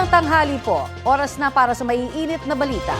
Magandang tanghali po. Oras na para sa maiinit na balita.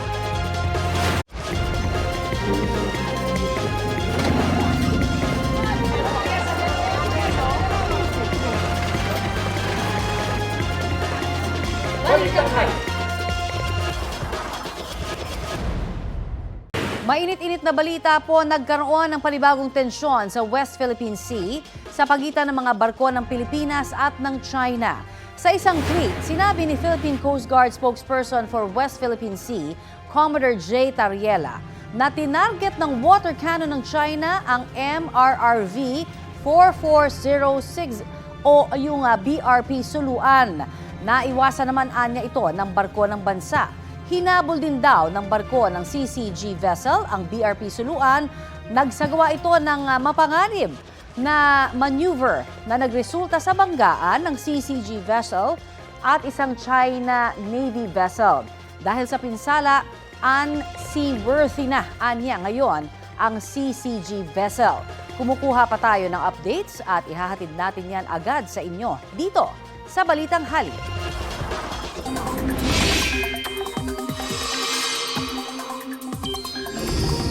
Mainit-init na balita po, nagkaroon ng panibagong tensyon sa West Philippine Sea sa pagitan ng mga barko ng Pilipinas at ng China. Sa isang tweet, sinabi ni Philippine Coast Guard spokesperson for West Philippine Sea, Commodore J. Tariela, na tinarget ng water cannon ng China ang MRRV 4406 o yung BRP Suluan. Naiwasan naman anya ito ng barko ng bansa. Hinabol din daw ng barko ng CCG vessel ang BRP Suluan. Nagsagawa ito ng mapanganib na maneuver na nagresulta sa banggaan ng CCG vessel at isang China Navy vessel. Dahil sa pinsala, unseaworthy na anya ngayon ang CCG vessel. Kumukuha pa tayo ng updates at ihahatid natin yan agad sa inyo dito sa Balitang Hali.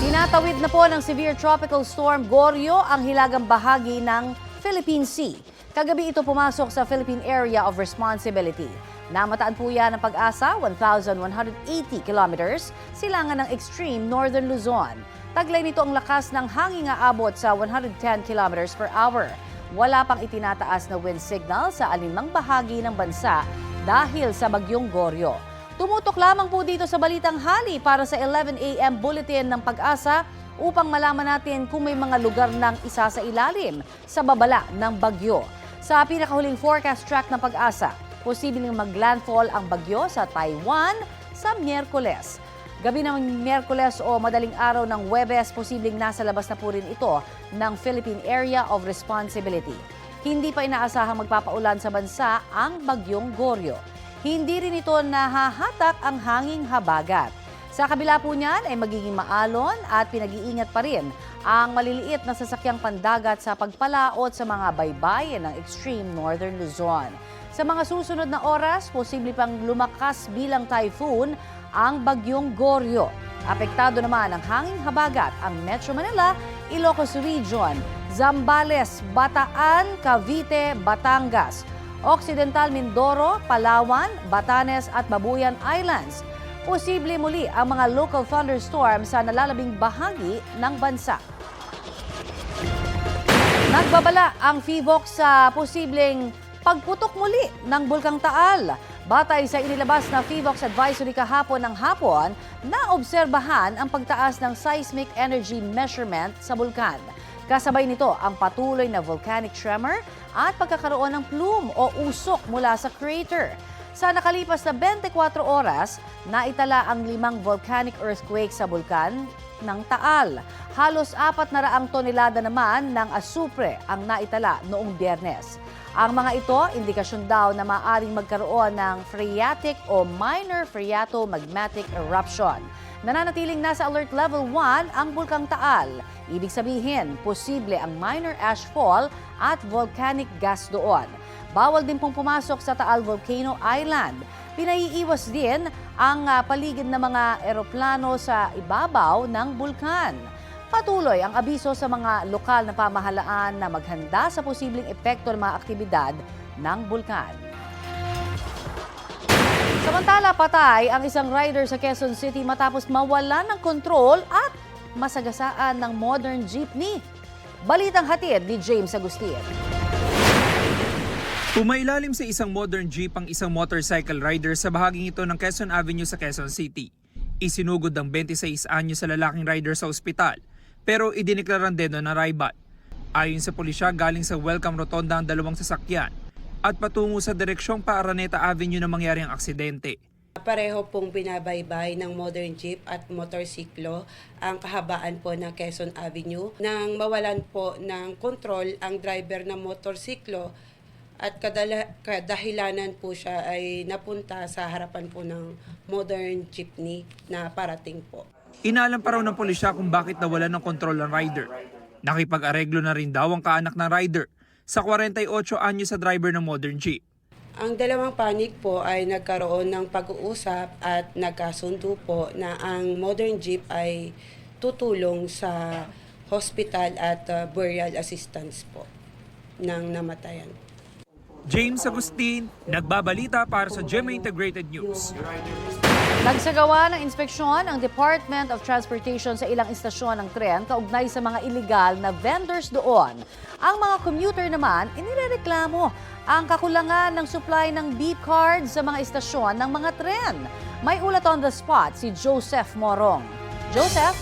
Tinatawid na po ng severe tropical storm Goryo ang hilagang bahagi ng Philippine Sea. Kagabi ito pumasok sa Philippine Area of Responsibility. Namataan po yan ng Pag-asa, 1,180 kilometers, silangan ng extreme northern Luzon. Taglay nito ang lakas ng hangin aabot sa 110 kilometers per hour. Wala pang itinataas na wind signal sa alinmang bahagi ng bansa dahil sa bagyong Goryo. Tumutok lamang po dito sa Balitang Hali para sa 11 a.m. bulletin ng Pag-asa upang malaman natin kung may mga lugar ng isa sa ilalim sa babala ng bagyo. Sa pinakahuling forecast track ng Pag-asa, posibleng maglandfall ang bagyo sa Taiwan sa Miyerkules. Gabi ng Miyerkules o madaling araw ng Huwebes, posibleng nasa labas na po rin ito ng Philippine Area of Responsibility. Hindi pa inaasahang magpapaulan sa bansa ang bagyong Goryo. Hindi rin ito nahahatak ang hanging habagat. Sa kabila po niyan ay magiging maalon at pinag-iingat pa rin ang maliliit na sasakyang pandagat sa pagpalaot sa mga baybayin ng extreme northern Luzon. Sa mga susunod na oras, posible pang lumakas bilang typhoon ang bagyong Goryo. Apektado naman ang hanging habagat ang Metro Manila, Ilocos Region, Zambales, Bataan, Cavite, Batangas, Occidental Mindoro, Palawan, Batanes at Babuyan Islands. Posible muli ang mga local thunderstorms sa nalalabing bahagi ng bansa. Nagbabala ang PHIVOC sa posibleng pagputok muli ng Bulkang Taal. Batay sa inilabas na PHIVOC advisory kahapon ng hapon, naobserbahan ang pagtaas ng seismic energy measurement sa bulkan. Kasabay nito ang patuloy na volcanic tremor at pagkakaroon ng plume o usok mula sa crater. Sa nakalipas na 24 oras, naitala ang 5 volcanic earthquake sa bulkan ng Taal. Halos 400 tonelada naman ng asupre ang naitala noong Biyernes. Ang mga ito, indikasyon daw na maaaring magkaroon ng phreatic o minor phreatomagmatic eruption. Nananatiling nasa alert level 1 ang Bulkang Taal. Ibig sabihin, posible ang minor ashfall at volcanic gas doon. Bawal din pong pumasok sa Taal Volcano Island. Pinaiiwas din ang paligid ng mga eroplano sa ibabaw ng bulkan. Patuloy ang abiso sa mga lokal na pamahalaan na maghanda sa posibleng epekto ng mga aktibidad ng bulkan. Samantala, patay ang isang rider sa Quezon City matapos mawalan ng kontrol at masagasaan ng modern jeepney. Balitang hatid ni James Agustin. Pumailalim sa isang modern jeep ang isang motorcycle rider sa bahaging ito ng Quezon Avenue sa Quezon City. Isinugod ng 26 anyo sa lalaking rider sa ospital, pero idiniklaran din ng ribat. Ayon sa pulisya, galing sa Welcome Rotonda ang dalawang sasakyan at patungo sa direksyong pa Araneta Avenue na mangyari ang aksidente. Pareho pong binabaybay ng modern jeep at motorsiklo ang kahabaan po ng Quezon Avenue. Nang mawalan po ng kontrol ang driver ng motorsiklo at kadahilanan po siya ay napunta sa harapan po ng modern jeepney na parating po. Inaalam pa raw ng pulisya kung bakit nawalan ng kontrol ang rider. Nakipag-areglo na rin daw ang kaanak ng rider sa 48 anyo sa driver ng modern jeep. Ang dalawang panig po ay nagkaroon ng pag-uusap at nagkasundo po na ang modern jeep ay tutulong sa hospital at burial assistance po ng namatayan. James Agustin, nagbabalita para sa GMA Integrated News. Nagsagawa ng inspeksyon ang Department of Transportation sa ilang istasyon ng tren kaugnay sa mga illegal na vendors doon. Ang mga commuter naman, inirereklamo ang kakulangan ng supply ng beep cards sa mga istasyon ng mga tren. May ulat on the spot si Joseph Morong. Joseph?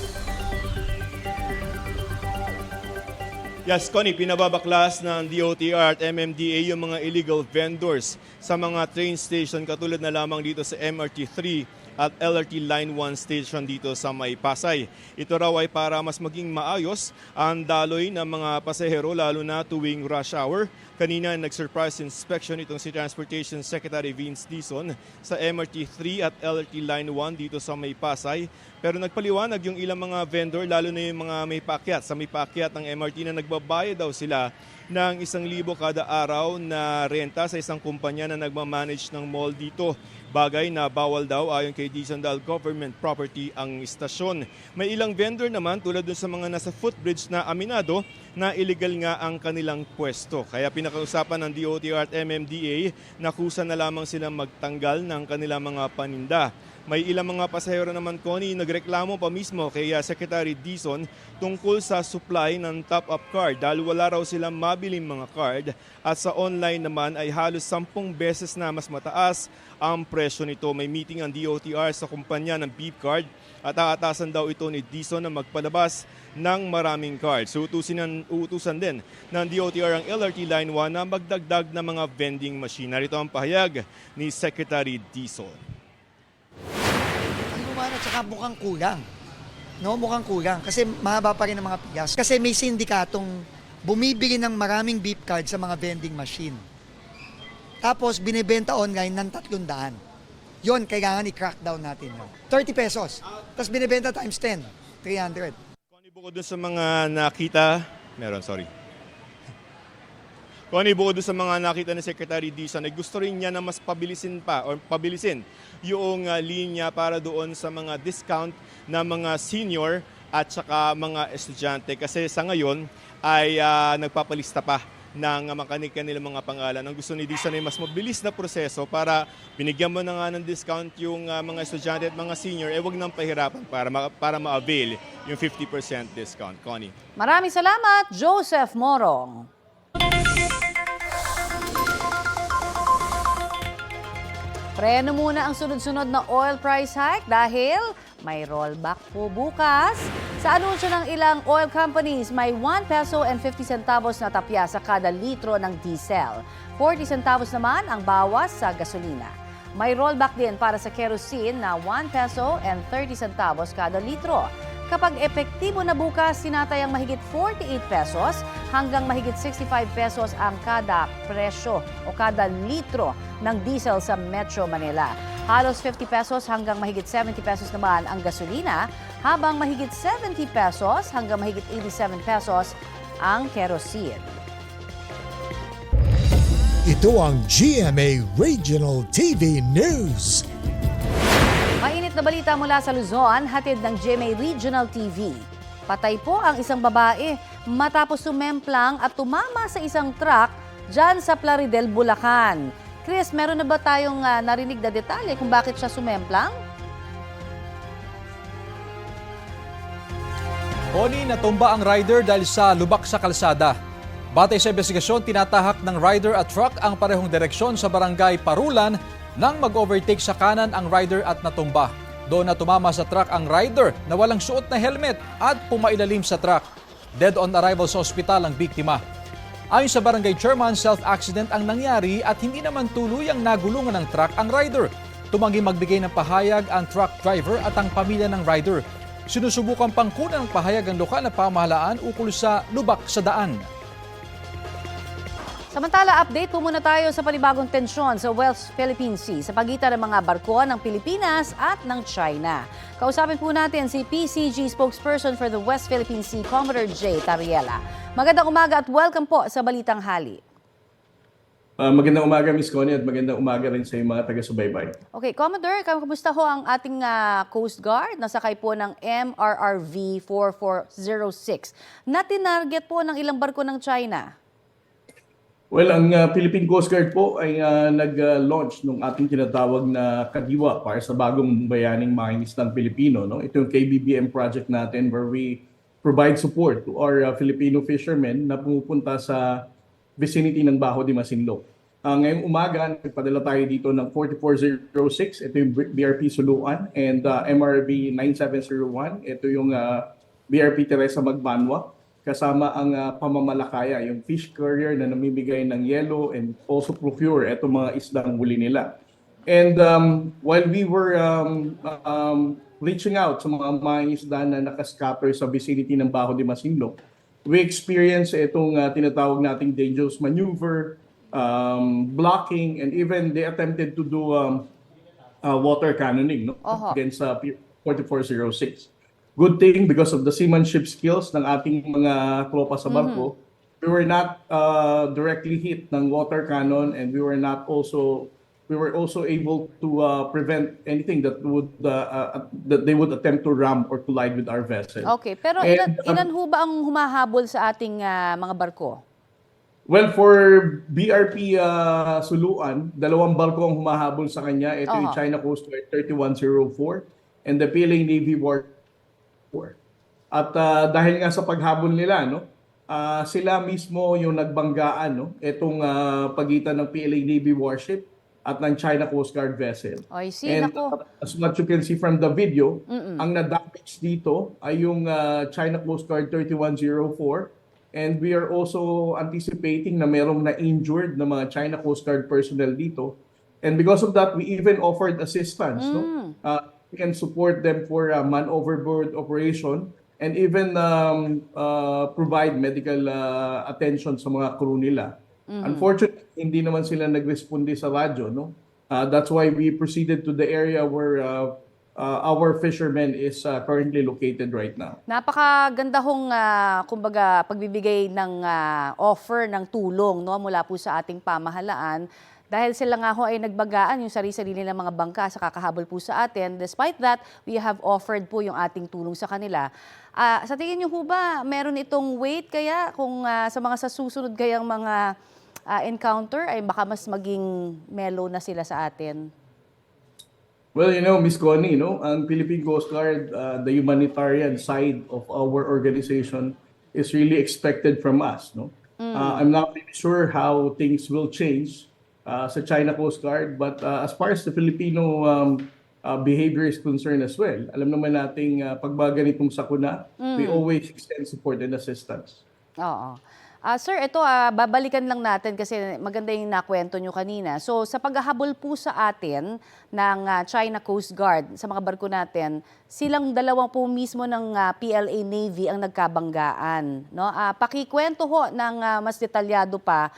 Yes, Connie, pinababaklas ng DOTR at MMDA yung mga illegal vendors sa mga train station katulad na lamang dito sa MRT3 at LRT Line 1 station dito sa May Pasay. Ito raw ay para mas maging maayos ang daloy ng mga pasahero lalo na tuwing rush hour. Kanina nag-surprise inspection itong si Transportation Secretary Vince Dizon sa MRT3 at LRT Line 1 dito sa May Pasay. Pero nagpaliwanag yung ilang mga vendor lalo na yung mga may paakyat. Sa may paakyat ng MRT na nagbabayad daw sila ng 1,000 kada araw na renta sa isang kumpanya na nagmamanage ng mall dito. Bagay na bawal daw ayon kay Dizon dahil government property ang istasyon. May ilang vendor naman tulad dun sa mga nasa footbridge na aminado na illegal nga ang kanilang pwesto. Kaya pinakausapan ng DOTR at MMDA na kusa na lamang silang magtanggal ng kanilang mga paninda. May ilang mga pasahero naman, Connie, nagreklamo pa mismo kay Secretary Dizon tungkol sa supply ng top-up card dahil wala raw silang mabiling mga card at sa online naman ay halos 10 beses na mas mataas ang presyo nito. May meeting ang DOTR sa kumpanya ng beep card at aatasan daw ito ni Dizon na magpalabas ng maraming cards. So uutusan din ng DOTR ang LRT Line 1 na magdagdag ng mga vending machine. Narito ang pahayag ni Secretary Dizon. At saka mukhang kulang. No, mukhang kulang kasi mahaba pa rin ang mga pigas. Kasi may sindikatong bumibili ng maraming beep card sa mga vending machine. Tapos binibenta online ng 300. Yon, kailangan i-crack down natin. 30 pesos. Tapos binibenta times 10, 300. Connie, bukod dun sa mga nakita, Connie, bukod doon sa mga nakita ni Secretary Dizon, ay gusto rin niya na mas pabilisin yung linya para doon sa mga discount na mga senior at saka mga estudyante. Kasi sa ngayon ay nagpapalista pa ng nilang mga pangalan. Ang gusto ni Dizon ay mas mabilis na proseso para binigyan mo na nga ng discount yung mga estudyante at mga senior, wag nang pahirapan para ma-avail yung 50% discount. Connie. Maraming salamat, Joseph Morong. Preno muna ang sunod-sunod na oil price hike dahil may rollback po bukas. Sa anunsyo ng ilang oil companies, may 1 peso and 50 centavos na tapya sa kada litro ng diesel. 40 centavos naman ang bawas sa gasolina. May rollback din para sa kerosene na 1 peso and 30 centavos kada litro. Kapag epektibo na bukas, sinatayang mahigit 48 pesos hanggang mahigit 65 pesos ang kada presyo o kada litro ng diesel sa Metro Manila. Halos 50 pesos hanggang mahigit 70 pesos naman ang gasolina, habang mahigit 70 pesos hanggang mahigit 87 pesos ang kerosene. Ito ang GMA Regional TV News. Mainit na balita mula sa Luzon, hatid ng GMA Regional TV. Patay po ang isang babae matapos sumemplang at tumama sa isang truck dyan sa Plaridel, Bulacan. Chris, meron na ba tayong narinig na detalye kung bakit siya sumemplang? Connie, natumba ang rider dahil sa lubak sa kalsada. Batay sa investigasyon, tinatahak ng rider at truck ang parehong direksyon sa barangay Parulan nang mag-overtake sa kanan ang rider at natumba. Doon na tumama sa truck ang rider na walang suot na helmet at pumailalim sa truck. Dead on arrival sa ospital ang biktima. Ayon sa barangay chairman, self-accident ang nangyari at hindi naman tuluyang nagulungan ng truck ang rider. Tumanggi magbigay ng pahayag ang truck driver at ang pamilya ng rider. Sinusubukan pang kunan ng pahayag ang lokal na pamahalaan ukol sa lubak sa daan. Samantala, update po muna tayo sa panibagong tensyon sa West Philippine Sea sa pagitan ng mga barko ng Pilipinas at ng China. Kausapin po natin si PCG spokesperson for the West Philippine Sea, Commodore J. Tariela. Magandang umaga at welcome po sa Balitang Hali. Magandang umaga, Miss Connie, at magandang umaga rin sa mga taga-subaybay. Okay, Commodore, kamusta ho ang ating Coast Guard? Nasakay po ng MRRV 4406 na tinarget po ng ilang barko ng China. Well, ang Philippine Coast Guard po ay nag-launch ng ating tinatawag na Kadiwa para sa bagong bayaning mangingisdang Pilipino. No? Ito yung KBBM project natin where we provide support to our Filipino fishermen na pumupunta sa vicinity ng Bajo de Masinloc. Ngayong umaga, nagpadala tayo dito ng 4406. Ito yung BRP Suluan and MRB 9701. Ito yung BRP Teresa Magbanwa. Kasama ang pamamalakaya, yung fish courier na namimigay ng yelo and also procure itong mga isdang huli nila. And while we were reaching out sa mga isda na nakascatter sa vicinity ng Bajo de Masinloc, we experienced itong tinatawag nating dangerous maneuver, blocking, and even they attempted to do water cannoning, no? Against 4406. Good thing, because of the seamanship skills ng ating mga tropa sa barko, we were not directly hit ng water cannon, and we were also able to prevent anything that they would attempt to ram or collide with our vessel. Okay, pero ilan ho ba ang humahabol sa ating mga barko? Well, for BRP Suluan, 2 barko ang humahabol sa kanya. Ito yung China Coast Guard 3104 and the PLA Navy War 4. At dahil nga sa paghabol nila, no, sila mismo yung nagbanggaan, no, itong pagitan ng PLA Navy warship at ng China Coast Guard vessel. I see, And nako. as what you can see from the video, ang na-damage dito ay yung China Coast Guard 3104, and we are also anticipating na merong na-injured na mga China Coast Guard personnel dito. And because of that, we even offered assistance. No? We can support them for man overboard operation and even provide medical attention sa mga crew nila. Unfortunately, hindi naman sila nag-responde sa radyo. No? That's why we proceeded to the area where our fishermen is currently located right now. Napakaganda hong kumbaga pagbibigay ng offer ng tulong, no, mula po sa ating pamahalaan. Dahil sila nga ho ay nagbagaan yung sarili-sarili ng mga bangka sa kakahabol po sa atin. Despite that, we have offered po yung ating tulong sa kanila. Sa tingin niyo po ba, meron itong weight kaya kung sa mga susunod kayang mga encounter ay baka mas maging mellow na sila sa atin? Well, you know, Miss Connie, no, ang Philippine Coast Guard, the humanitarian side of our organization is really expected from us. No? I'm not really sure how things will change sa China Coast Guard, but as far as the Filipino behavior is concerned as well, alam naman nating pag ganitong sakuna, we always extend support and assistance. Oo. Sir, ito babalikan lang natin kasi maganda yung nakwento nyo kanina. So sa paghahabol po sa atin ng China Coast Guard sa mga barko natin, silang dalawa po mismo ng PLA Navy ang nagkabanggaan. No? Pakikwento ho ng mas detalyado pa.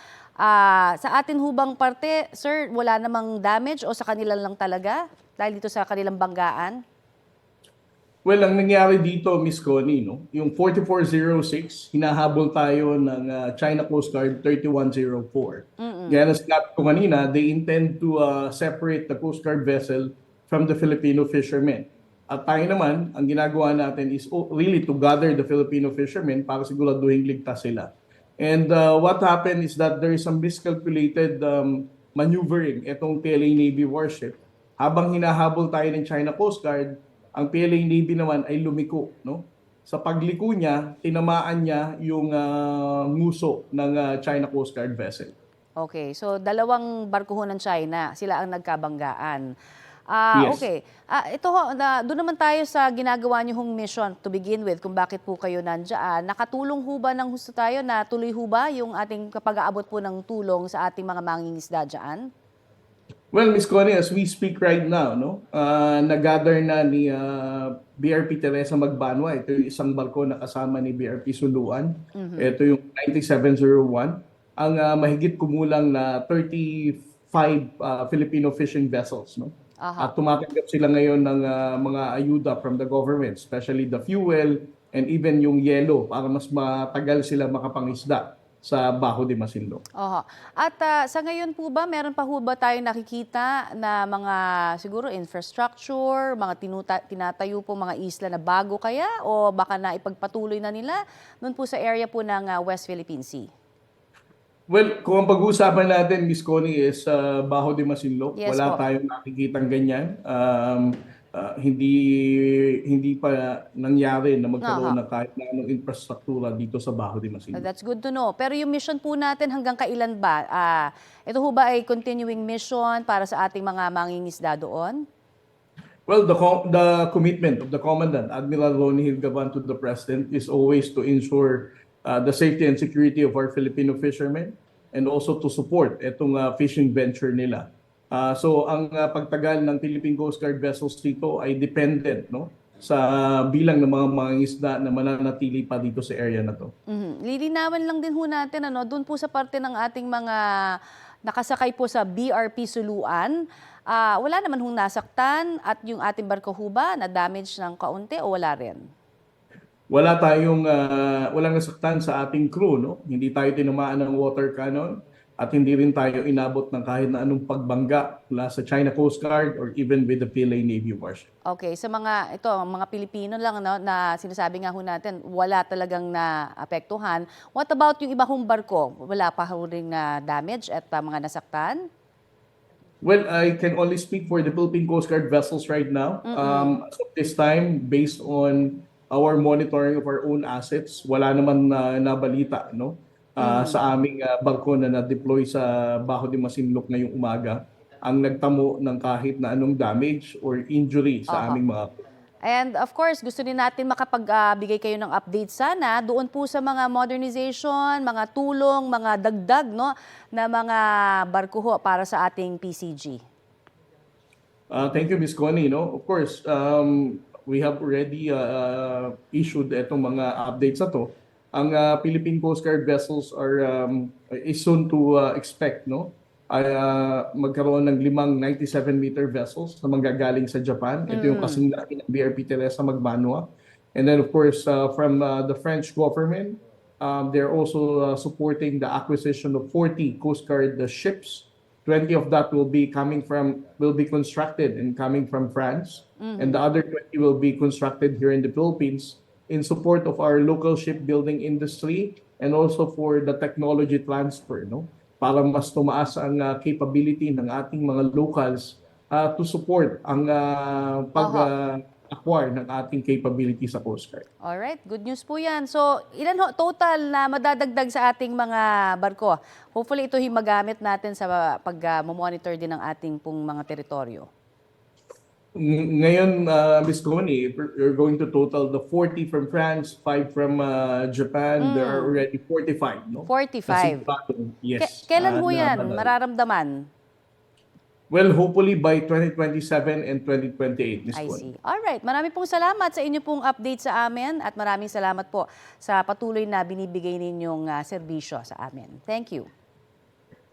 Sa atin hubang parte, sir, wala namang damage o sa kanila lang talaga dahil dito sa kanilang banggaan? Well, ang nangyari dito, Miss Connie, no, yung 4406, hinahabol tayo ng China Coast Guard 3104. Kaya na sinabi ko kanina, they intend to separate the Coast Guard vessel from the Filipino fishermen. At tayo naman, ang ginagawa natin is really to gather the Filipino fishermen para siguraduhin ligtas sila. And what happened is that there is some miscalculated maneuvering itong PLA Navy warship. Habang hinahabol tayo ng China Coast Guard, ang PLA Navy naman ay lumiko. No? Sa pagliko niya, tinamaan niya yung nguso ng China Coast Guard vessel. Okay, so dalawang barko ho ng China, sila ang nagkabanggaan. Yes. Okay, ito ho, doon naman tayo sa ginagawa niyo hong mission to begin with, kung bakit po kayo nandiyan. Nakatulong ho ba ng husto tayo na tuloy ho ba yung ating kapag-aabot po ng tulong sa ating mga mangingisda dyan? Well, Ms. Connie, as we speak right now, no, nag-gather na ni BRP Teresa Magbanwa. Ito yung isang barko na kasama ni BRP Suluan. Ito yung 9701. Ang mahigit kumulang na 35 Filipino fishing vessels. No? At tumatanggap sila ngayon ng mga ayuda from the government, especially the fuel and even yung yelo para mas matagal sila makapangisda. sa Bajo de Masinloc. Oho. At sa ngayon po ba, meron pa ho ba tayong nakikita na mga siguro infrastructure, mga tinatayo po mga isla na bago kaya o baka na ipagpatuloy na nila doon po sa area po ng West Philippine Sea? Well, kung ang pag-uusapan natin, Miss Connie, is Bajo de Masinloc, Yes wala po. tayong nakikitang ganyan. Hindi pa nangyari na magkaroon ng kahit na anong infrastruktura dito sa Bajo de Masinloc. That's good to know. Pero yung mission po natin hanggang kailan ba? Ito ho ba ay continuing mission para sa ating mga mangingisda doon? Well, the commitment of the Commandant, Admiral Ronnie Hilgaban, to the President is always to ensure the safety and security of our Filipino fishermen and also to support itong fishing venture nila. So ang pagtagal ng Philippine Coast Guard vessels dito ay dependent, no, sa bilang ng mga mangingisda na mananatili pa dito sa area na to. Lilinawan lang din ho natin, doon po sa parte ng ating mga nakasakay po sa BRP Suluan, wala naman hong nasaktan at yung ating barko ho ba na damage ng kaunti o wala rin? Walang nasaktan sa ating crew, no? Hindi tayo tinamaan ng water cannon at hindi rin tayo inabot ng kahit na anong pagbangga mula sa China Coast Guard or even with the PLA Navy warship. Okay, sa mga Pilipino lang, no, na sinasabi nga ho natin, wala talagang naapektuhan. What about yung iba hong barko? Wala pa ho ring damage at mga nasaktan? Well, I can only speak for the Philippine Coast Guard vessels right now. As of this time, based on our monitoring of our own assets, wala naman nabalita, no? Sa aming barko na na-deploy sa Bajo de Masinloc ngayong umaga ang nagtamo ng kahit na anong damage or injury sa aming mga. And of course, gusto din natin makapagbigay kayo ng update sana doon po sa mga modernization, mga tulong, mga dagdag, no, na mga barko ho para sa ating PCG. Thank you, Ms. Connie. No? Of course, we have already issued itong mga updates na to. Ang Philippine Coast Guard vessels is soon to expect, no? Magkaroon ng 5 97-meter vessels na manggagaling sa Japan. Ito yung kasing laki ng BRP Teresa Magbanua. And then of course, from the French government, they're also supporting the acquisition of 40 Coast Guard ships. 20 of that will be constructed and coming from France. And the other 20 will be constructed here in the Philippines in support of our local shipbuilding industry and also for the technology transfer, no? Para mas tumaas ang capability ng ating mga locals to support ang pag-acquire ng ating capability sa Coast Guard. Alright, good news po yan. So, ilan ho total na madadagdag sa ating mga barko? Hopefully, ito yung magamit natin sa pag-monitor din ng ating pong mga teritoryo. Ngayon, Ms. Connie, you're going to total the 40 from France, 5 from Japan. There are already 45, no? 45. Yes. Kailan ho yan mararamdaman? Well, hopefully by 2027 and 2028, Ms. I Connie. see. Alright, marami pong salamat sa inyo pong update sa amin at maraming salamat po sa patuloy na binibigay ninyong serbisyo sa amin. Thank you.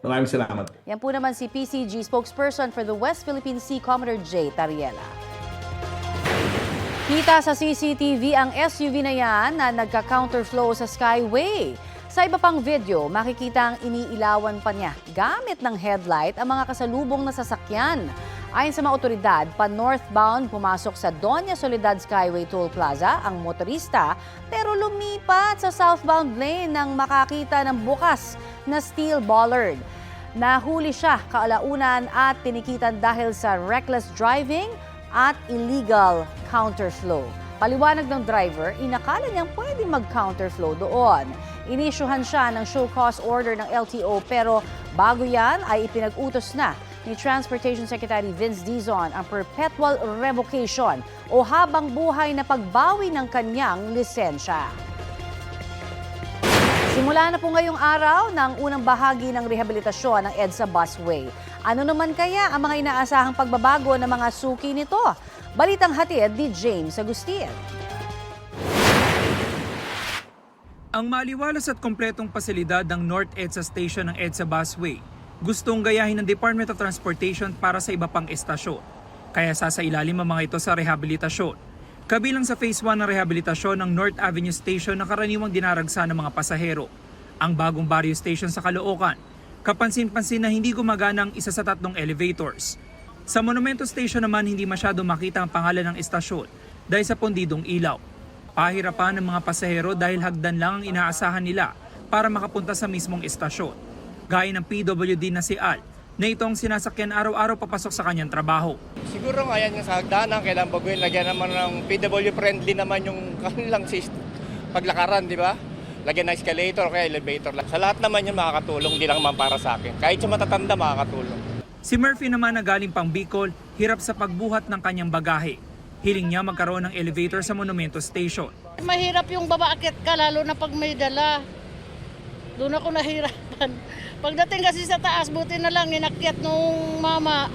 Maraming salamat. Yan po naman si PCG spokesperson for the West Philippine Sea, Commodore J. Tariela. Kita sa CCTV ang SUV na yan na nagka-counterflow sa Skyway. Sa iba pang video, makikita ang iniilawan pa niya gamit ng headlight ang mga kasalubong na sasakyan. Ayon sa mga otoridad, pa-northbound pumasok sa Doña Soledad Skyway Toll Plaza ang motorista pero lumipat sa southbound lane nang makakita ng bukas na steel bollard. Nahuli siya kalaunan at tinikitan dahil sa reckless driving at illegal counterflow. Paliwanag ng driver, inakala niyang pwede mag-counterflow doon. Inisyuhan siya ng show cause order ng LTO pero bago yan ay ipinag-utos na ni Transportation Secretary Vince Dizon ang perpetual revocation o habang buhay na pagbawi ng kanyang lisensya. Simula na po ngayong araw ng unang bahagi ng rehabilitasyon ng EDSA Busway. Ano naman kaya ang mga inaasahang pagbabago ng mga suki nito? Balitang hatid ni James Agustin. Ang maliwalas at kompletong pasilidad ng North EDSA Station ng EDSA Busway gustong gayahin ng Department of Transportation para sa iba pang estasyon. Kaya sasailalim ang mga ito sa rehabilitasyon. Kabilang sa Phase 1 ng rehabilitasyon ng North Avenue Station na karaniwang dinaragsa ng mga pasahero. Ang bagong Barrio Station sa Caloocan, kapansin-pansin na hindi gumagana ang isa sa 3 elevators. Sa Monumento Station naman hindi masyado makita ang pangalan ng istasyon dahil sa pundidong ilaw. Pahirapan ng mga pasahero dahil hagdan lang ang inaasahan nila para makapunta sa mismong istasyon. Gaya ng PWD na si Al, na itong sinasakyan araw-araw papasok sa kanyang trabaho. Siguro nga yan sa hagdanan, kailangan baguhin, lagyan naman ng PW friendly naman yung kanilang paglakaran, di ba? Lagyan ng escalator o kaya elevator lang. Sa lahat naman yun makakatulong, hindi lang naman para sa akin. Kahit sa matatanda makakatulong. Si Murphy naman na galing pang Bicol, hirap sa pagbuhat ng kanyang bagahe. Hiling niya magkaroon ng elevator sa Monumento Station. Mahirap yung babaakyat ka, lalo na pag may dala. Doon ako nahirapan. Pagdating kasi sa taas, buti na lang inakyat nung mama.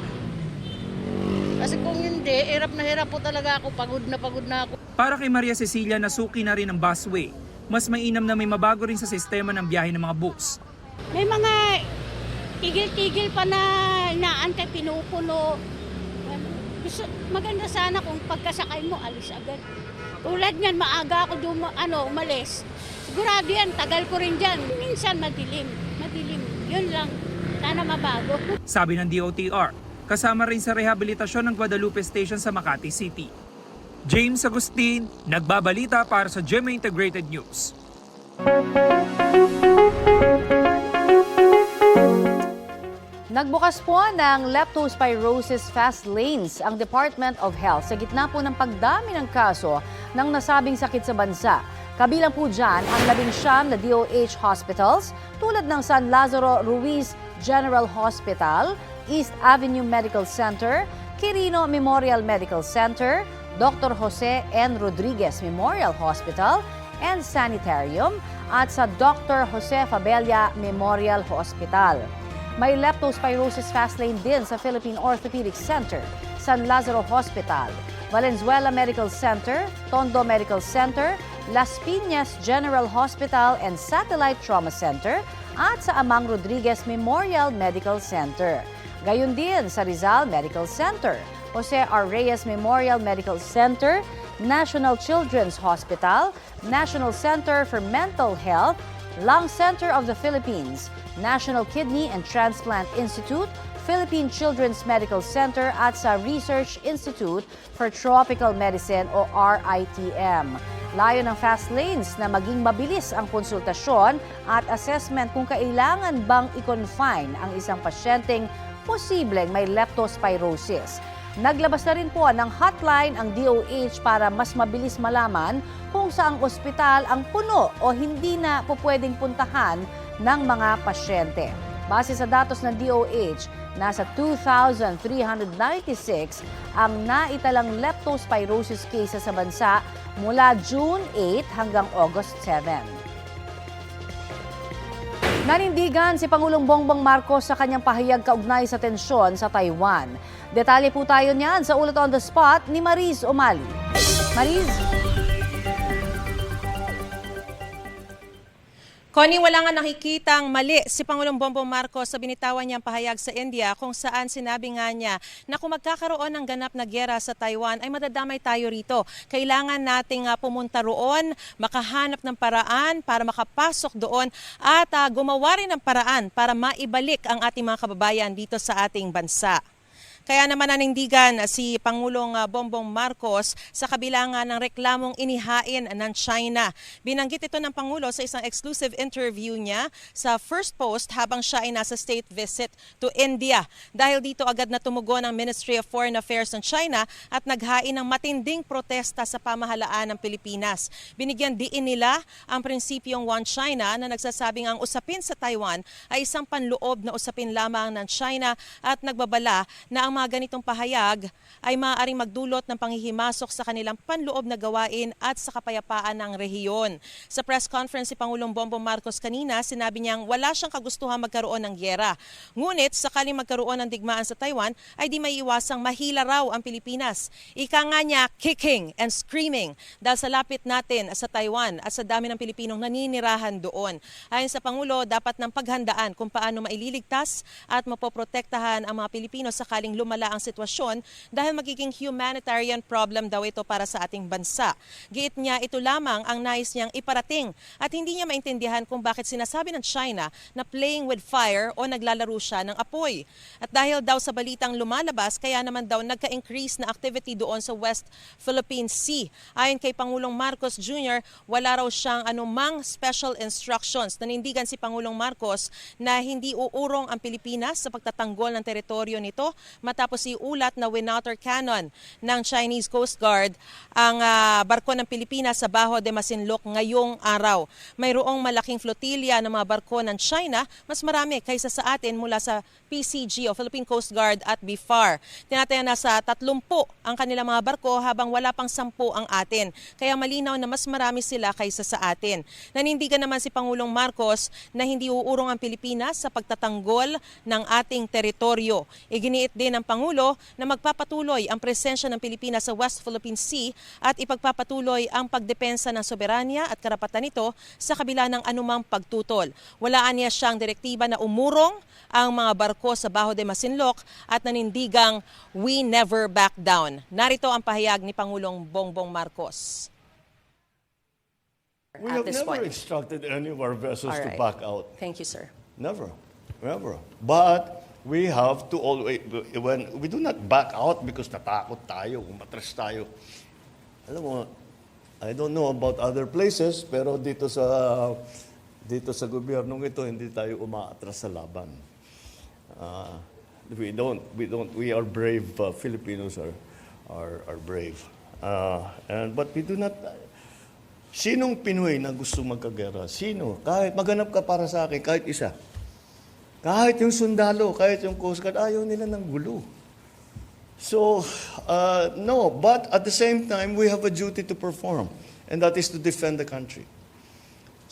Kasi kung hindi, hirap po talaga ako. Pagod na ako. Para kay Maria Cecilia na suki na rin ang busway, mas mainam na may mabago rin sa sistema ng biyahe ng mga bus. May mga tigil-tigil pa na inaantay, pinupuno. Maganda sana kung pagkasakay mo, alis agad. Tulad niyan, maaga ako umalis. Sigurado yan, tagal ko rin dyan. Minsan madilim. Yun lang, sana mabago. Sabi ng DOTR, kasama rin sa rehabilitasyon ng Guadalupe Station sa Makati City. James Agustin, nagbabalita para sa GMA Integrated News. Nagbukas po ng leptospirosis fast lanes ang Department of Health sa gitna po ng pagdami ng kaso ng nasabing sakit sa bansa. Kabilang po dyan ang 19 na DOH hospitals tulad ng San Lazaro Ruiz General Hospital, East Avenue Medical Center, Quirino Memorial Medical Center, Dr. Jose N. Rodriguez Memorial Hospital and Sanitarium at sa Dr. Jose Fabella Memorial Hospital. May leptospirosis fast lane din sa Philippine Orthopedic Center, San Lazaro Hospital, Valenzuela Medical Center, Tondo Medical Center, Las Piñas General Hospital and Satellite Trauma Center at sa Amang Rodriguez Memorial Medical Center. Gayon din sa Rizal Medical Center, Jose R. Reyes Memorial Medical Center, National Children's Hospital, National Center for Mental Health, Lung Center of the Philippines, National Kidney and Transplant Institute, Philippine Children's Medical Center at sa Research Institute for Tropical Medicine o RITM. Layo ng fast lanes na maging mabilis ang konsultasyon at assessment kung kailangan bang i-confine ang isang pasyenteng posibleng may leptospirosis. Naglabas na rin po ng hotline ang DOH para mas mabilis malaman kung saang ospital ang puno o hindi na po pwedeng puntahan ng mga pasyente. Base sa datos ng DOH, nasa 2,396 ang naitalang leptospirosis cases sa bansa mula June 8 hanggang August 7. Nanindigan si Pangulong Bongbong Marcos sa kanyang pahayag kaugnay sa tensyon sa Taiwan. Detalye po tayo niyan sa Ulat on the Spot ni Mariz Umali. Mariz? Connie, wala nga nakikitang mali si Pangulong Bongbong Marcos sa binitawan niyang pahayag sa India kung saan sinabi nga niya na kung magkakaroon ng ganap na gyera sa Taiwan ay madadamay tayo rito. Kailangan nating pumunta roon, makahanap ng paraan para makapasok doon at gumawa rin ng paraan para maibalik ang ating mga kababayan dito sa ating bansa. Kaya naman nanindigan si Pangulong Bongbong Marcos sa kabila nga ng reklamong inihain ng China. Binanggit ito ng Pangulo sa isang exclusive interview niya sa First Post habang siya ay nasa state visit to India. Dahil dito agad na tumugon ang Ministry of Foreign Affairs ng China at naghain ng matinding protesta sa pamahalaan ng Pilipinas. Binigyan diin nila ang prinsipyong One China na nagsasabing ang usapin sa Taiwan ay isang panloob na usapin lamang ng China at nagbabala na ang mga ganitong pahayag ay maaaring magdulot ng panghihimasok sa kanilang panloob na gawain at sa kapayapaan ng rehiyon. Sa press conference si Pangulong Bongbong Marcos kanina, sinabi niyang wala siyang kagustuhan magkaroon ng gyera. Ngunit sakaling magkaroon ng digmaan sa Taiwan ay di maiiwasang mahila raw ang Pilipinas. Ika nga niya, kicking and screaming dahil sa lapit natin sa Taiwan at sa dami ng Pilipinong naninirahan doon. Ayon sa Pangulo, dapat ng paghandaan kung paano maililigtas at mapoprotektahan ang mga Pilipino sakaling lumala ang sitwasyon dahil magiging humanitarian problem daw ito para sa ating bansa. Giit niya ito lamang ang nais niyang iparating at hindi niya maintindihan kung bakit sinasabi ng China na playing with fire o naglalaro siya ng apoy. At dahil daw sa balitang lumalabas, kaya naman daw nagka-increase na activity doon sa West Philippine Sea. Ayon kay Pangulong Marcos Jr., wala raw siyang anumang special instructions. Nanindigan si Pangulong Marcos na hindi uurong ang Pilipinas sa pagtatanggol ng teritoryo nito matapos iulat na winouter cannon ng Chinese Coast Guard ang barko ng Pilipinas sa Bajo de Masinloc ngayong araw. Mayroong malaking flotilya ng mga barko ng China, mas marami kaysa sa atin mula sa PCG o Philippine Coast Guard at BFAR. Tinataya na sa 30 ang kanilang mga barko habang wala pang 10 ang atin. Kaya malinaw na mas marami sila kaysa sa atin. Nanindigan naman si Pangulong Marcos na hindi uurong ang Pilipinas sa pagtatanggol ng ating teritoryo. Iginiit din ng Pangulo na magpapatuloy ang presensya ng Pilipinas sa West Philippine Sea at ipagpapatuloy ang pagdepensa ng soberanya at karapatan nito sa kabila ng anumang pagtutol. Walaan niya siyang direktiba na umurong ang mga barko sa Bajo de Masinloc at nanindigang we never back down. Narito ang pahayag ni Pangulong Bongbong Marcos. We have never instructed any of our vessels to back out. Thank you, sir. Never. But we have to always, when we do not back out because natakot tayo, umatras tayo. Alam mo, I don't know about other places, pero dito sa gobyernong ito, hindi tayo umaatras sa laban. We are brave. Filipinos are brave. But we do not. Sinong Pinoy na gusto magkagera? Sino? Kahit maganap ka para sa akin, kahit isa. Kahit yung sundalo, kahit yung Coast Guard, ayaw nila ng gulo. So, no. But at the same time, we have a duty to perform. And that is to defend the country.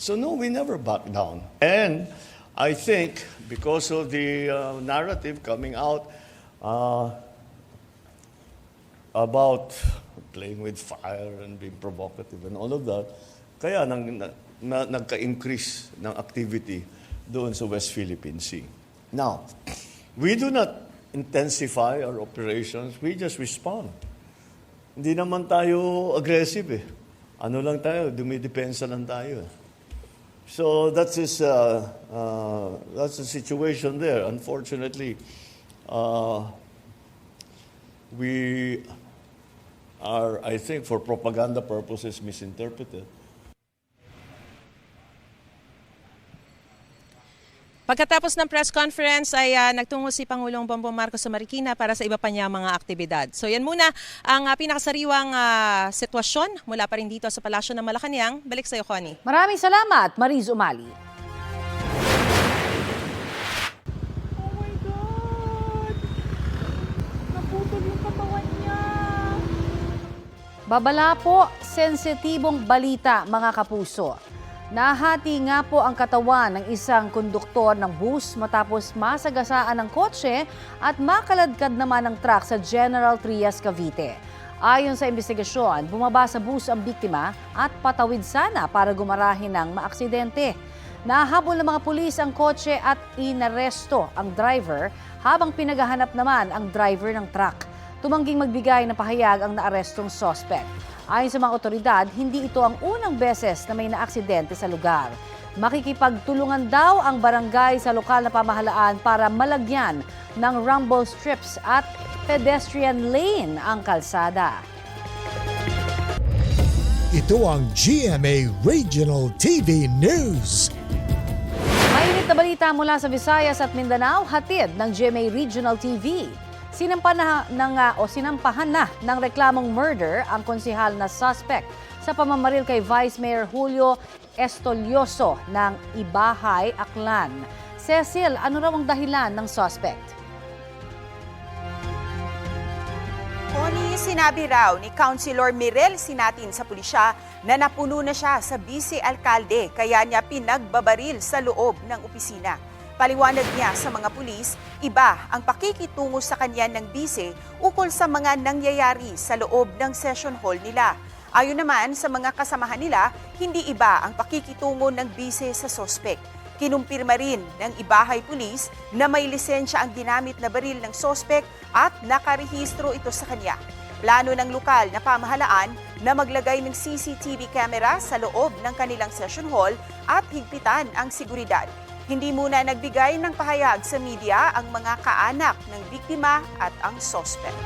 So no, we never back down. And I think because of the narrative coming out about playing with fire and being provocative and all of that, kaya nagka-increase ng activity doon sa West Philippine Sea. Now, we do not intensify our operations, we just respond. Hindi naman tayo aggressive eh. Ano lang tayo, dumidepensa lang tayo. So that's the situation there. Unfortunately, we are, I think, for propaganda purposes, misinterpreted. Pagkatapos ng press conference ay nagtungo si Pangulong Bongbong Marcos sa Marikina para sa iba pa niya mga aktibidad. So yan muna ang pinakasariwang sitwasyon mula pa rin dito sa Palasyo ng Malacanang. Balik sa iyo, Connie. Maraming salamat, Mariz Umali. Oh my God! Naputol yung katawan niya. Babala po, sensitibong balita mga kapuso. Nahati nga po ang katawan ng isang konduktor ng bus matapos masagasaan ng kotse at makaladkad naman ng truck sa General Trias, Cavite. Ayon sa investigasyon, bumaba sa bus ang biktima at patawid sana para gumarahin ng maaksidente. Nahabol ng mga pulis ang kotse at inaresto ang driver habang pinaghahanap naman ang driver ng truck. Tumangging magbigay ng pahayag ang naarestong suspect. Ayon sa mga otoridad, hindi ito ang unang beses na may naaksidente sa lugar. Makikipagtulungan daw ang barangay sa lokal na pamahalaan para malagyan ng rumble strips at pedestrian lane ang kalsada. Ito ang GMA Regional TV News. Mainit na balita mula sa Visayas at Mindanao, hatid ng GMA Regional TV. Sinampahan na ng reklamong murder ang konsehal na suspect sa pamamaril kay Vice Mayor Julio Estolioso ng Ibahay, Aklan. Cecil, ano raw ang dahilan ng suspect? Connie, sinabi raw ni Councilor Mirel Sinatin sa pulisya na napuno na siya sa vice-alkalde kaya niya pinagbabaril sa loob ng opisina. Paliwanag niya sa mga pulis, iba ang pakikitungo sa kanya ng bise ukol sa mga nangyayari sa loob ng session hall nila. Ayon naman sa mga kasamahan nila, hindi iba ang pakikitungo ng bise sa sospek. Kinumpirma rin ng Ibahay Police na may lisensya ang ginamit na baril ng sospek at nakarehistro ito sa kanya. Plano ng lokal na pamahalaan na maglagay ng CCTV camera sa loob ng kanilang session hall at higpitan ang seguridad. Hindi muna nagbigay ng pahayag sa media ang mga kaanak ng biktima at ang sospek.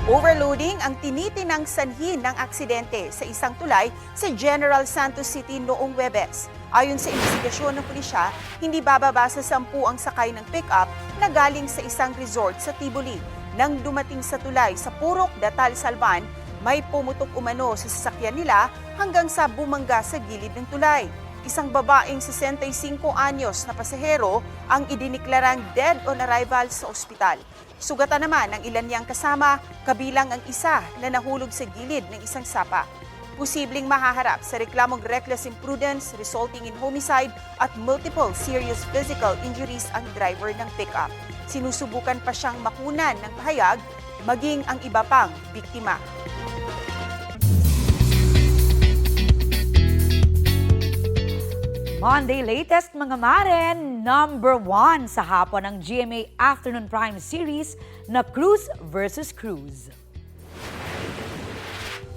Overloading ang tinitinang sanhi ng aksidente sa isang tulay sa General Santos City noong Huwebes. Ayon sa investigasyon ng pulisya, hindi bababa sa 10 ang sakay ng pick-up na galing sa isang resort sa Tiboli. Nang dumating sa tulay sa Purok, Datal, Salvan, may pumutok umano sa sasakyan nila hanggang sa bumangga sa gilid ng tulay. Isang babaeng 65 anyos na pasahero ang idiniklarang dead on arrival sa ospital. Sugatan naman ang ilan niyang kasama, kabilang ang isa na nahulog sa gilid ng isang sapa. Posibleng mahaharap sa reklamong reckless imprudence resulting in homicide at multiple serious physical injuries ang driver ng pickup. Sinusubukan pa siyang makunan ng pahayag, maging ang iba pang biktima. Monday latest mga maren, number 1 sa hapon ng GMA Afternoon Prime Series na Cruz vs. Cruz.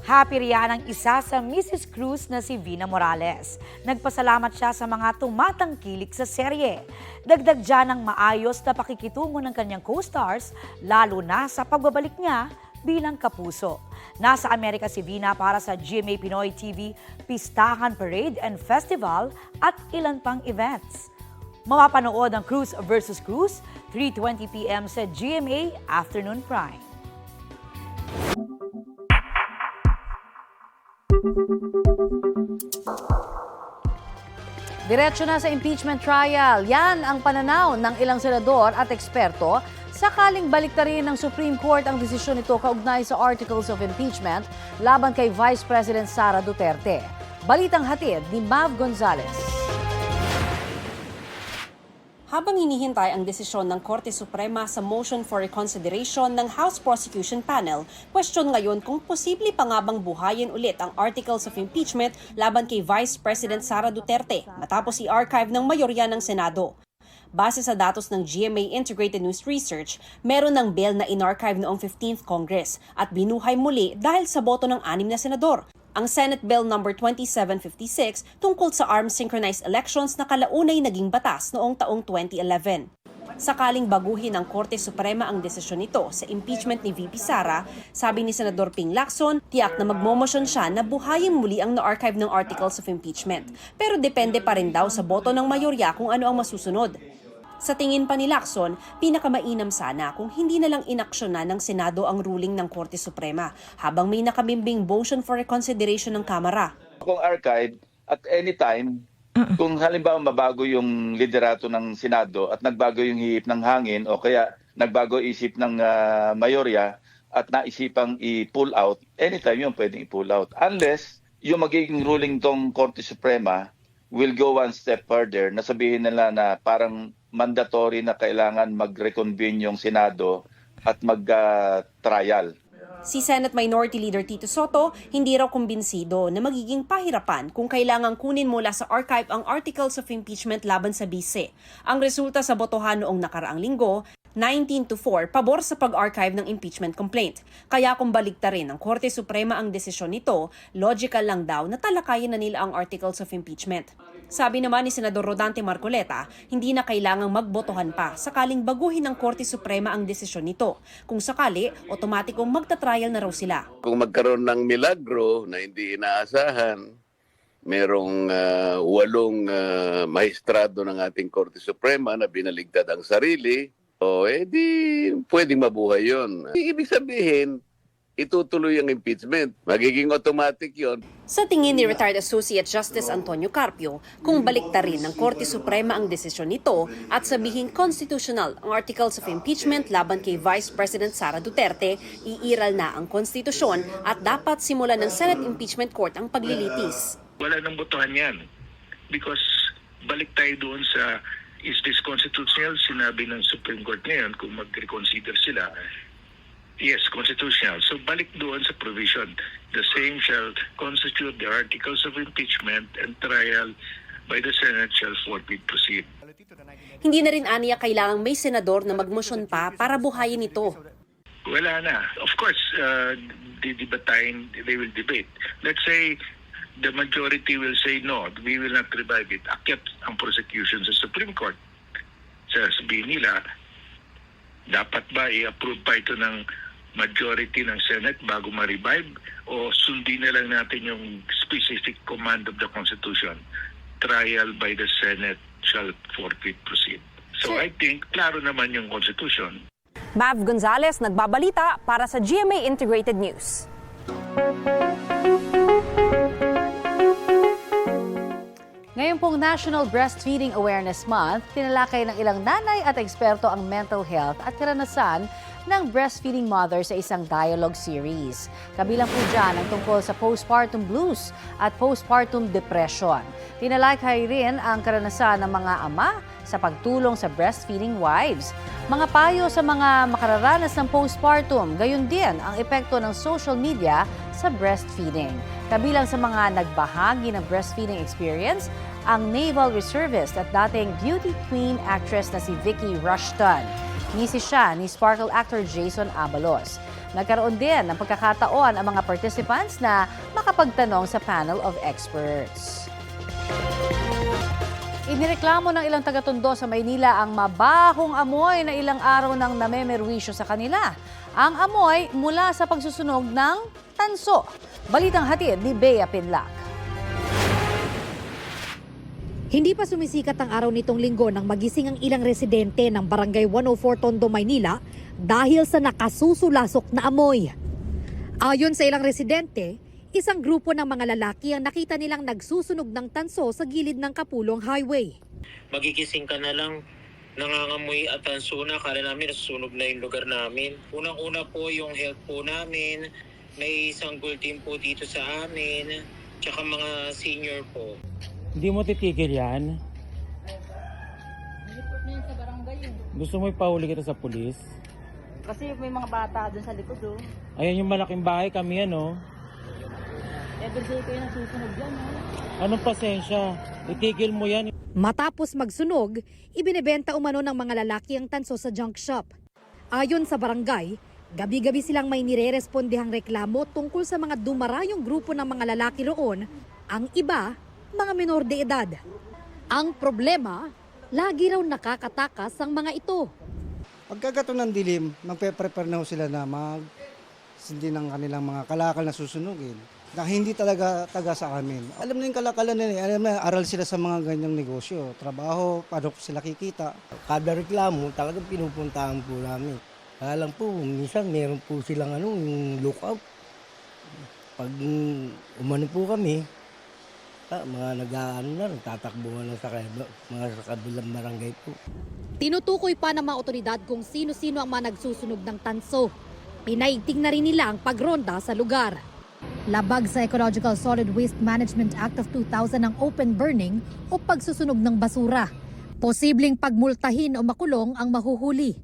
Happy riyan ang isa sa Mrs. Cruz na si Vina Morales. Nagpasalamat siya sa mga tumatangkilik sa serye. Dagdag dyan ang maayos na pakikitungo ng kanyang co-stars, lalo na sa pagbabalik niya bilang kapuso. Nasa Amerika si Vina para sa GMA Pinoy TV, Pistahan Parade and Festival at ilan pang events. Mapapanood ang Cruz vs. Cruz, 3:20 p.m. sa GMA Afternoon Prime. Diretso na sa impeachment trial. Yan ang pananaw ng ilang senador at eksperto sakaling baliktarin ng Supreme Court ang desisyon nito kaugnay sa Articles of Impeachment laban kay Vice President Sara Duterte. Balitang hatid ni Mav Gonzalez. Habang hinihintay ang desisyon ng Korte Suprema sa motion for reconsideration ng House Prosecution Panel, question ngayon kung posible pa nga bang buhayin ulit ang Articles of Impeachment laban kay Vice President Sara Duterte matapos i-archive ng mayorya ng Senado. Base sa datos ng GMA Integrated News Research, meron ng bill na in-archive noong 15th Congress at binuhay muli dahil sa boto ng 6 na senador. Ang Senate Bill No. 2756 tungkol sa armed synchronized elections na kalaunay naging batas noong taong 2011. Sakaling baguhin ng Korte Suprema ang desisyon nito sa impeachment ni VP Sara, sabi ni Senador Ping Lacson, tiyak na magmomosyon siya na buhayin muli ang na-archive ng Articles of Impeachment. Pero depende pa rin daw sa boto ng mayorya kung ano ang masusunod. Sa tingin pa ni Lacson, pinakamainam sana kung hindi na lang inaksyonan ng Senado ang ruling ng Korte Suprema habang may nakabimbing motion for reconsideration ng Kamara. Kung archive, at any time, kung halimbawa mabago yung liderato ng Senado at nagbago yung hihip ng hangin o kaya nagbago isip ng mayorya at naisipang i-pull out, anytime yung pwedeng i-pull out. Unless yung magiging ruling tong Korte Suprema will go one step further na sabihin nila na parang mandatory na kailangan mag-reconvene yung Senado at mag-trial. Si Senate Minority Leader Tito Soto, hindi raw kumbinsido na magiging pahirapan kung kailangang kunin mula sa archive ang Articles of Impeachment laban sa bise. Ang resulta sa botohan noong nakaraang linggo, 19-4 pabor sa pag-archive ng impeachment complaint. Kaya kung baliktarin ng Korte Suprema ang desisyon nito, logical lang daw na talakayin na nila ang Articles of Impeachment. Sabi naman ni Senador Rodante Marcoleta, hindi na kailangang magbotohan pa sakaling baguhin ng Korte Suprema ang desisyon nito. Kung sakali, otomatikong magta-trial na raw sila. Kung magkaroon ng milagro na hindi inaasahan, merong 8 maestrado ng ating Korte Suprema na binaligtad ang sarili, o di pwedeng mabuhay yun. Ibig sabihin, itutuloy ang impeachment. Magiging automatic yon. Sa tingin ni retired Associate Justice Antonio Carpio, kung baliktarin ng Korte Suprema ang desisyon nito at sabihin constitutional ang Articles of Impeachment laban kay Vice President Sara Duterte, iiral na ang konstitusyon at dapat simulan ng Senate Impeachment Court ang paglilitis. Wala nang botohan yan because balik tayo doon sa is this constitutional? Sinabi ng Supreme Court ngayon kung mag-reconsider sila. Yes, constitutional. So balik doon sa provision. The same shall constitute the articles of impeachment and trial by the Senate shall forthwith proceed. Hindi na rin aniya kailangang may senador na magmosyon pa para buhayin ito. Wala na. Of course, they will debate. Let's say the majority will say no, we will not revive it. Akyat ang prosecution sa Supreme Court. Sasabihin nila, dapat ba i-approve pa ito ng majority ng Senate bago ma-revive o sundin na lang natin yung specific command of the Constitution? Trial by the Senate shall forthwith proceed. So I think klaro naman yung Constitution. Mav Gonzalez, nagbabalita para sa GMA Integrated News. Ngayon pong National Breastfeeding Awareness Month, tinalakay ng ilang nanay at eksperto ang mental health at karanasan ng breastfeeding mother sa isang dialogue series. Kabilang po dyan ang tungkol sa postpartum blues at postpartum depression. Tinalakay rin ang karanasan ng mga ama sa pagtulong sa breastfeeding wives. Mga payo sa mga makararanas ng postpartum, gayon din ang epekto ng social media sa breastfeeding. Kabilang sa mga nagbahagi ng breastfeeding experience, ang Naval Reservist at dating beauty queen actress na si Vicky Rushton. Misis siya ni Sparkle actor Jason Abalos. Nagkaroon din ng pagkakataon ang mga participants na makapagtanong sa panel of experts. Inireklamo ng ilang taga-Tondo sa Maynila ang mabahong amoy na ilang araw nang namemerwisyo sa kanila. Ang amoy mula sa pagsusunog ng tanso. Balitang hatid ni Bea Pinlac. Hindi pa sumisikat ang araw nitong linggo nang magising ang ilang residente ng Barangay 104 Tondo, Maynila dahil sa nakasusulasok na amoy. Ayon sa ilang residente, isang grupo ng mga lalaki ang nakita nilang nagsusunog ng tanso sa gilid ng Kapulong Highway. Magigising ka na lang, nangangamoy at tanso na, kala namin nasusunog na yung lugar namin. Unang-una po yung health po namin, may sanggol team po dito sa amin, tsaka mga senior po. Hindi mo titigil yan? Gusto mo ipahuli kita sa pulis? Kasi may mga bata dun sa likod, oh. Ayan yung malaking bahay kami, ano? Everyday kayo nasusunog yan, oh. Anong pasensya? Itigil mo yan. Matapos magsunog, ibinebenta umano ng mga lalaki ang tanso sa junk shop. Ayon sa barangay, gabi-gabi silang may nire-respondehang reklamo tungkol sa mga dumarayong grupo ng mga lalaki roon, ang iba, mga menor de edad. Ang problema, lagi raw nakakatakas ang mga ito. Pagkagato ng dilim, magpe-prepare na sila na sindi ng kanilang mga kalakal na susunugin na hindi talaga taga sa amin. Alam na yung kalakalan nila, alam na aral sila sa mga ganyang negosyo, trabaho, paano sila kikita. Kada reklamo, talagang pinupuntahan po namin. Kaya lang po, minsan meron po silang yung lookout. Pag umano po kami, mga nagtatakbuhan sa mga kabilang barangay po. Tinutukoy pa ng mga otoridad kung sino-sino ang mga nagsusunog ng tanso. Pinaigting na rin nila ang pagronda sa lugar. Labag sa Ecological Solid Waste Management Act of 2000 ang open burning o pagsusunog ng basura. Posibleng pagmultahin o makulong ang mahuhuli.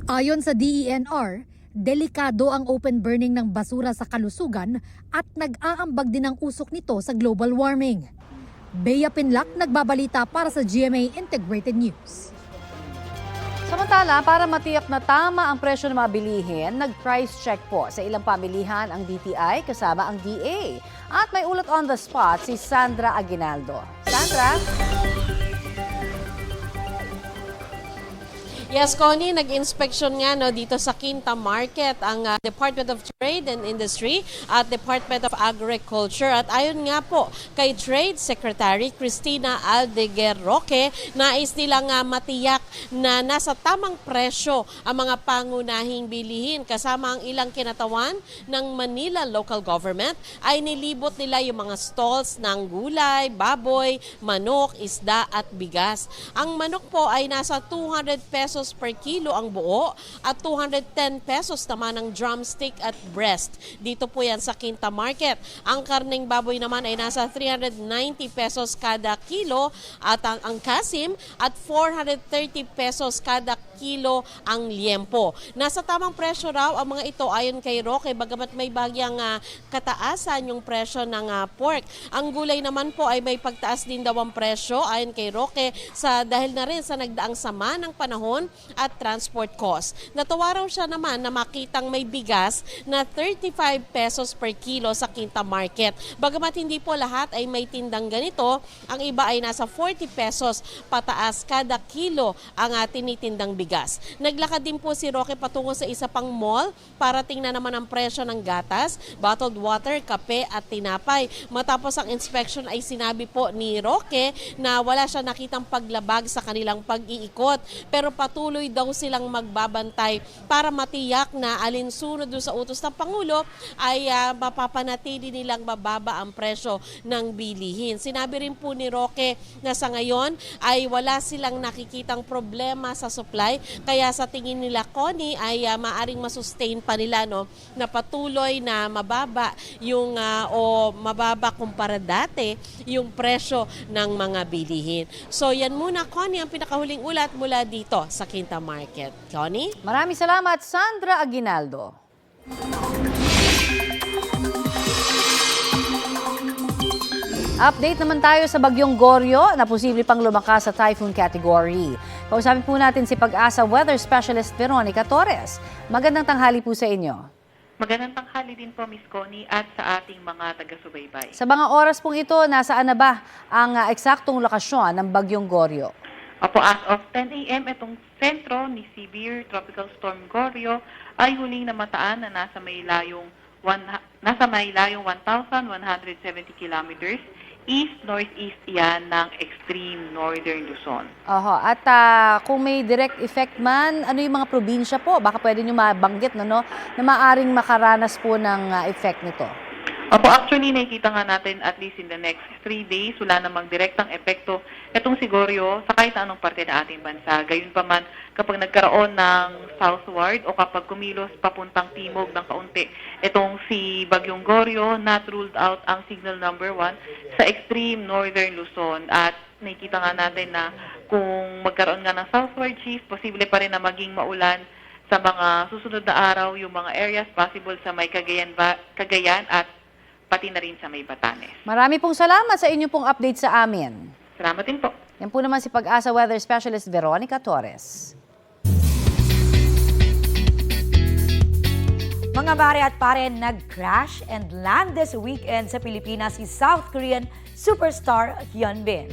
Ayon sa DENR, delikado ang open burning ng basura sa kalusugan at nag-aambag din ang usok nito sa global warming. Bea Pinlac, nagbabalita para sa GMA Integrated News. Samantala, para matiyak na tama ang presyo ng mga bilihin, nag-price check po sa ilang pamilihan ang DTI kasama ang DA. At may ulat on the spot si Sandra Aguinaldo. Sandra? Yes, Connie, nag-inspection nga dito sa Quinta Market ang Department of Trade and Industry at Department of Agriculture. At ayon nga po kay Trade Secretary Cristina Aldeguer Roque, nais nilang matiyak na nasa tamang presyo ang mga pangunahing bilihin. Kasama ang ilang kinatawan ng Manila Local Government ay nilibot nila yung mga stalls ng gulay, baboy, manok, isda at bigas. Ang manok po ay nasa 200 pesos pesos per kilo ang buo at 210 pesos naman ang drumstick at breast. Dito po yan sa Quinta Market. Ang karneng baboy naman ay nasa 390 pesos kada kilo at ang kasim at 430 pesos kada kilo ang liempo. Nasa tamang presyo raw ang mga ito ayon kay Roque, bagamat may bagyang kataasan yung presyo ng pork. Ang gulay naman po ay may pagtaas din daw ang presyo ayon kay Roque dahil na rin sa nagdaang sama ng panahon at transport cost. Natuwa raw siya naman na makitang may bigas na 35 pesos per kilo sa Quinta Market. Bagamat hindi po lahat ay may tindang ganito, ang iba ay nasa 40 pesos pataas kada kilo ang tinitindang bigas. Naglakad din po si Roque patungo sa isa pang mall para tingnan naman ang presyo ng gatas, bottled water, kape at tinapay. Matapos ang inspection ay sinabi po ni Roque na wala siya nakitang paglabag sa kanilang pag-iikot, pero patuloy daw silang magbabantay para matiyak na alinsunod sa utos ng Pangulo ay mapapanatili nilang mababa ang presyo ng bilihin. Sinabi rin po ni Roque na sa ngayon ay wala silang nakikitang problema sa supply, kaya sa tingin nila, Connie, ay maaring masustain pa nila na patuloy na mababa yung o mababa kumpara dati yung presyo ng mga bilihin. So yan muna, Connie, ang pinakahuling ulat mula dito sa Quinta Market. Connie? Maraming salamat, Sandra Aguinaldo. Update naman tayo sa bagyong Goryo na posible pang lumakas sa typhoon category. Kausapin po natin si Pag-asa Weather Specialist Veronica Torres. Magandang tanghali po sa inyo. Magandang tanghali din po, Miss Connie, at sa ating mga taga-subaybay. Sa mga oras pong ito, nasaan na ba ang eksaktong lokasyon ng bagyong Goryo? Opo, as of 10 a.m., itong sentro ni Severe Tropical Storm Goryo ay huling namataan na nasa may layong 1,170 kilometers. East-northeast yan ng extreme northern Luzon. Oho. At kung may direct effect man, ano yung mga probinsya po? Baka pwede nyo mabanggit na maaring makaranas po ng effect nito. Opo, actually nakikita nga natin at least in the next 3 days, wala namang direktang epekto itong si Goryo sa kahit anong parte ng ating bansa. Gayunpaman, kapag nagkaroon ng southward o kapag kumilos papuntang timog ng kaunti, itong si Bagyong Goryo, not ruled out ang signal number 1 sa extreme northern Luzon. At nakikita nga natin na kung magkaroon nga ng southward shift, posible pa rin na maging maulan sa mga susunod na araw, yung mga areas possible sa may Cagayan at pati na rin sa may Batanes. Marami pong salamat sa inyo pong update sa amin. Salamat din po. Yan po naman si Pag-asa Weather Specialist Veronica Torres. Mga mare at pare, nag-crash and land this weekend sa Pilipinas si South Korean superstar Hyun Bin.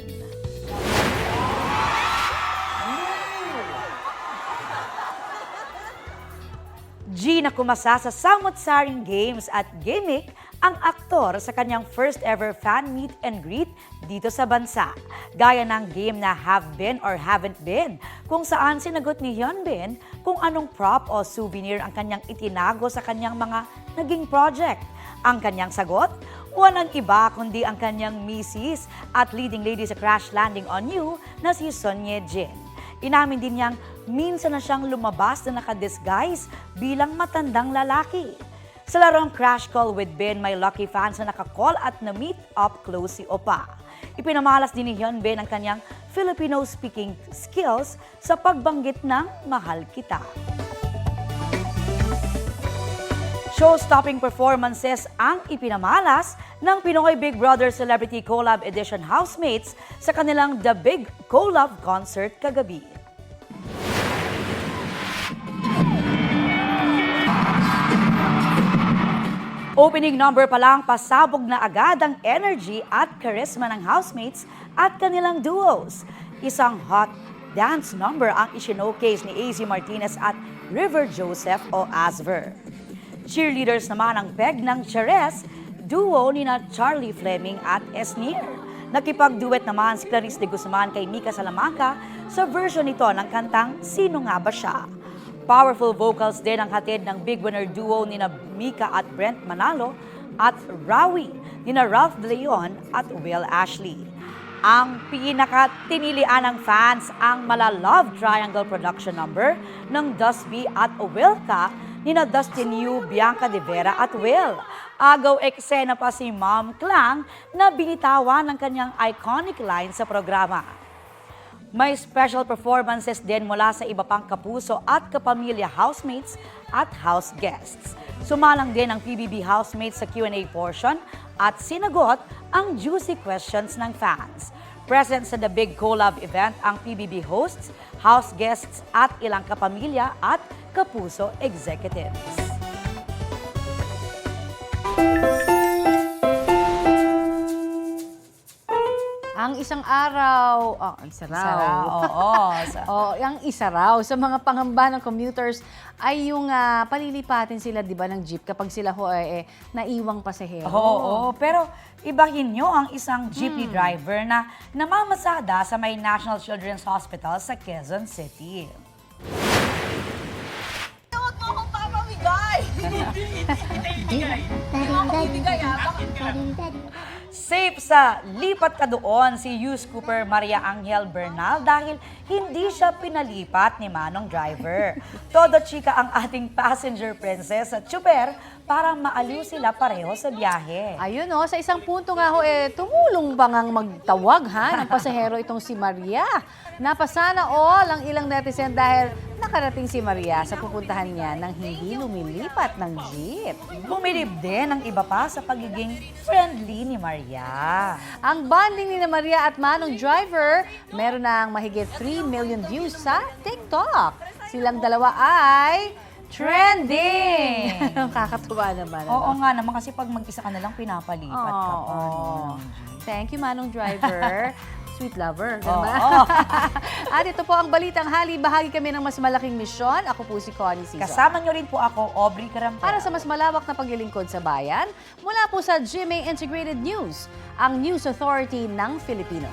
G na kumasa sa samot-saring games at gimmick ang aktor sa kanyang first ever fan meet and greet dito sa bansa. Gaya ng game na Have Been or Haven't Been, kung saan sinagot ni Hyun Bin kung anong prop o souvenir ang kanyang itinago sa kanyang mga naging project. Ang kanyang sagot, walang iba kundi ang kanyang misis at leading lady sa Crash Landing on You na si Son Ye Jin. Inamin din niyang minsan na siyang lumabas na nakadisguise bilang matandang lalaki. Sa larong Crash Call with Ben, may lucky fans na nakakall at na-meet up close si Opa. Ipinamalas din ni Hyun Bin ang kanyang Filipino-speaking skills sa pagbanggit ng Mahal Kita. Show-stopping performances ang ipinamalas ng Pinoy Big Brother Celebrity Collab Edition housemates sa kanilang The Big Collab Concert kagabi. Opening number pa lang, pasabog na agad ang energy at charisma ng housemates at kanilang duos. Isang hot dance number ang isinowcase ni AZ Martinez at River Joseph o Asver. Cheerleaders naman ang peg ng Cherez, duo ni na Charlie Fleming at Esnir. Nakipag-duet naman si Clarice de Guzman kay Mika Salamanca sa version nito ng kantang Sino Nga Ba Siya. Powerful vocals din ang hatid ng big winner duo ni na Mika at Brent Manalo at Rawi ni na Ralph De Leon at Will Ashley. Ang pinakatinilian ng fans ang mala-love triangle production number ng Dusby at Wilka nina Dustin Yu, Bianca De Vera at Will. Agaw eksena pa si Mom Klang na binitawan ng kanyang iconic line sa programa. May special performances din mula sa iba pang kapuso at kapamilya housemates at house guests. Sumalang din ang PBB housemates sa Q&A portion at sinagot ang juicy questions ng fans. Present sa The Big Collab event ang PBB hosts, house guests at ilang kapamilya at kapuso executives. Ang isang araw, ang isa raw sa mga pangamba ng commuters ay yung palilipatin sila, di ba, ng jeep kapag sila naiwang pasahero. Oo, pero ibahin nyo ang isang jeepney driver na namamasada sa may National Children's Hospital sa Quezon City. Huwag mo akong papamigay! Safe sa lipat ka doon si Yus Cooper Maria Angel Bernal dahil hindi siya pinalipat ni Manong driver. Todo chika ang ating passenger princess at tsuper para maaliw sila pareho sa biyahe. Ayun sa isang punto nga tumulong ba ngang magtawag ng pasahero itong si Maria. Napasana all ang ilang netizen dahil nakarating si Maria sa pupuntahan niya nang hindi lumilipat ng jeep. Bumilib din ang iba pa sa pagiging friendly ni Maria. Ang bonding ni Maria at Manong driver, meron ng mahigit 3 million views sa TikTok. Silang dalawa ay trending! Kakatuwa naman. Oo nga naman kasi pag mag-isa ka na lang pinapalipat ka pa. Thank you, Manong driver. Sweet lover. At ito po ang Balitang Hali. Bahagi kami ng mas malaking misyon. Ako po si Connie Cizon. Kasama nyo rin po ako, Aubrey Carampel. Para sa mas malawak na paglilingkod sa bayan, mula po sa GMA Integrated News, ang News Authority ng Filipino.